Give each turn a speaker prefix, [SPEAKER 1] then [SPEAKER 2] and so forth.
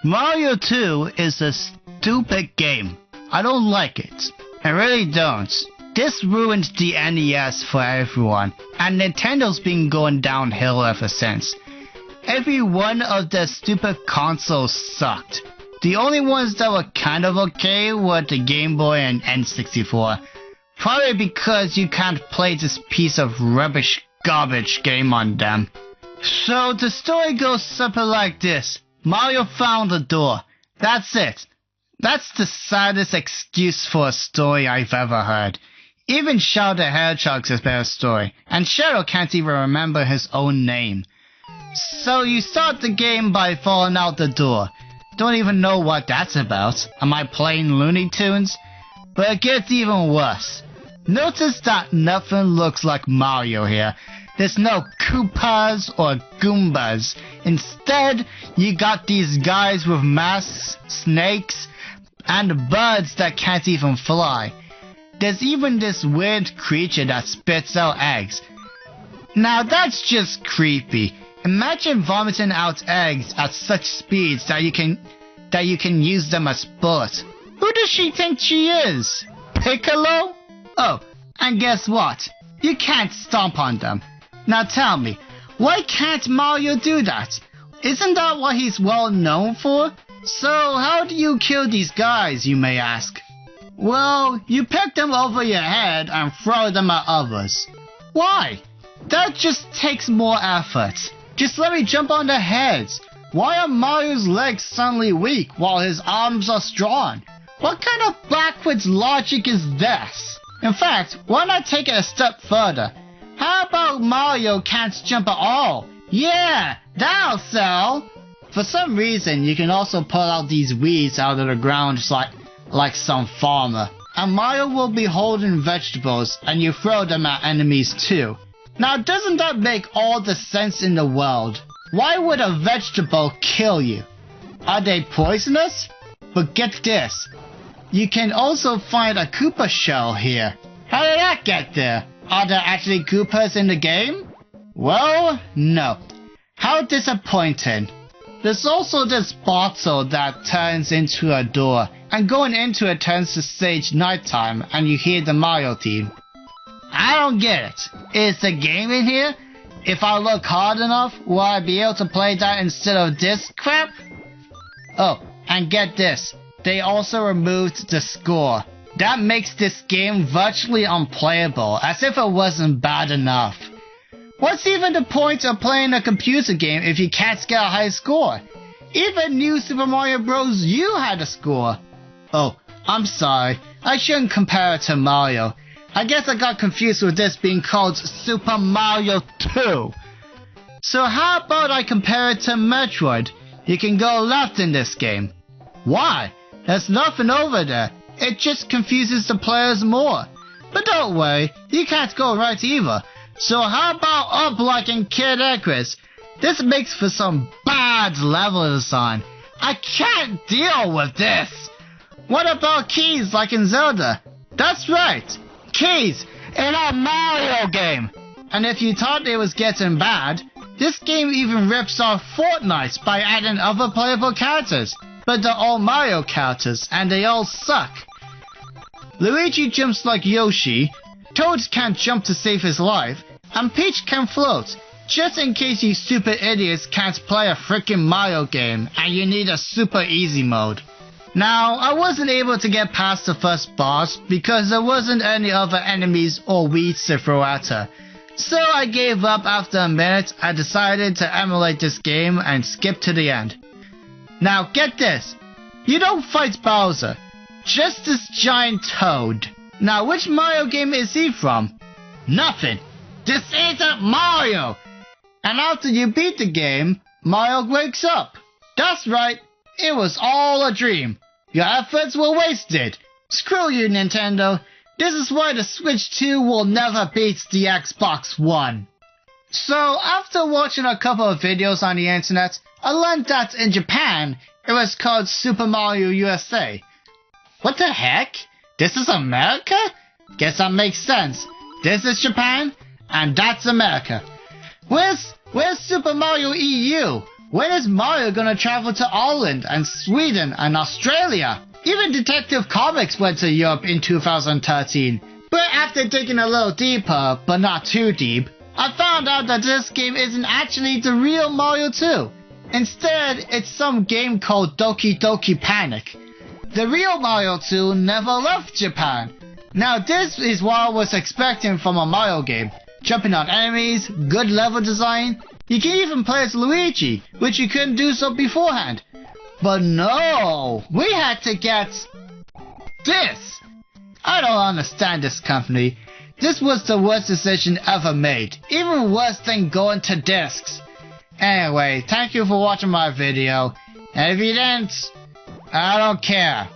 [SPEAKER 1] Mario 2 is a stupid game. I don't like it. I really don't. This ruined the NES for everyone, and Nintendo's been going downhill ever since. Every one of the stupid consoles sucked. The only ones that were kind of okay were the Game Boy and N64. Probably because you can't play this piece of rubbish garbage game on them. So the story goes something like this. Mario found a door. That's it. That's the saddest excuse for a story I've ever heard. Even Shadow the Hedgehog's a better story, and Shadow can't even remember his own name. So you start the game by falling out the door. Don't even know what that's about. Am I playing Looney Tunes? But it gets even worse. Notice that nothing looks like Mario here. There's no Koopas or Goombas. Instead, you got these guys with masks, snakes, and birds that can't even fly. There's even this weird creature that spits out eggs. Now that's just creepy. Imagine vomiting out eggs at such speeds that you can use them as bullets. Who does she think she is? Piccolo? Oh, and guess what? You can't stomp on them. Now tell me, why can't Mario do that? Isn't that what he's well known for? So how do you kill these guys, you may ask? Well, you pick them over your head and throw them at others. Why? That just takes more effort. Just let me jump on their heads. Why are Mario's legs suddenly weak while his arms are strong? What kind of backwards logic is this? In fact, why not take it a step further? How about Mario can't jump at all? Yeah, that'll sell! For some reason, you can also pull out these weeds out of the ground just like some farmer. And Mario will be holding vegetables and you throw them at enemies too. Now doesn't that make all the sense in the world? Why would a vegetable kill you? Are they poisonous? But get this. You can also find a Koopa shell here. How did that get there? Are there actually Koopas in the game? Well, no. How disappointing. There's also this bottle that turns into a door, and going into it turns to stage nighttime, and you hear the Mario theme. I don't get it. Is the game in here? If I look hard enough, will I be able to play that instead of this crap? Oh, and get this. They also removed the score. That makes this game virtually unplayable, as if it wasn't bad enough. What's even the point of playing a computer game if you can't get a high score? Even New Super Mario Bros. U had a score. Oh, I'm sorry. I shouldn't compare it to Mario. I guess I got confused with this being called Super Mario 2. So how about I compare it to Metroid? You can go left in this game. Why? There's nothing over there. It just confuses the players more. But don't worry, you can't go right either. So how about up like in Kid Icarus? This makes for some bad level design. I can't deal with this. What about keys like in Zelda? That's right, keys in a Mario game. And if you thought it was getting bad, this game even rips off Fortnite by adding other playable characters. But they're all Mario characters, and they all suck. Luigi jumps like Yoshi, Toad can't jump to save his life, and Peach can float, just in case you stupid idiots can't play a freaking Mario game and you need a super easy mode. Now, I wasn't able to get past the first boss because there wasn't any other enemies or weeds to throw at her. So I gave up after a minute. I decided to emulate this game and skip to the end. Now get this, you don't fight Bowser, just this giant toad. Now which Mario game is he from? Nothing. This isn't Mario! And after you beat the game, Mario wakes up. That's right, it was all a dream. Your efforts were wasted. Screw you, Nintendo. This is why the Switch 2 will never beat the Xbox One. So, after watching a couple of videos on the internet, I learned that in Japan, it was called Super Mario USA. What the heck? This is America? Guess that makes sense. This is Japan, and that's America. Where's Super Mario EU? When is Mario gonna travel to Ireland and Sweden and Australia? Even Detective Comics went to Europe in 2013. But after digging a little deeper, but not too deep, I found out that this game isn't actually the real Mario 2. Instead, it's some game called Doki Doki Panic. The real Mario 2 never left Japan. Now this is what I was expecting from a Mario game. Jumping on enemies, good level design. You can even play as Luigi, which you couldn't do so beforehand. But no, we had to get this. I don't understand this company. This was the worst decision ever made. Even worse than going to discs. Anyway, thank you for watching my video. And if you didn't, I don't care.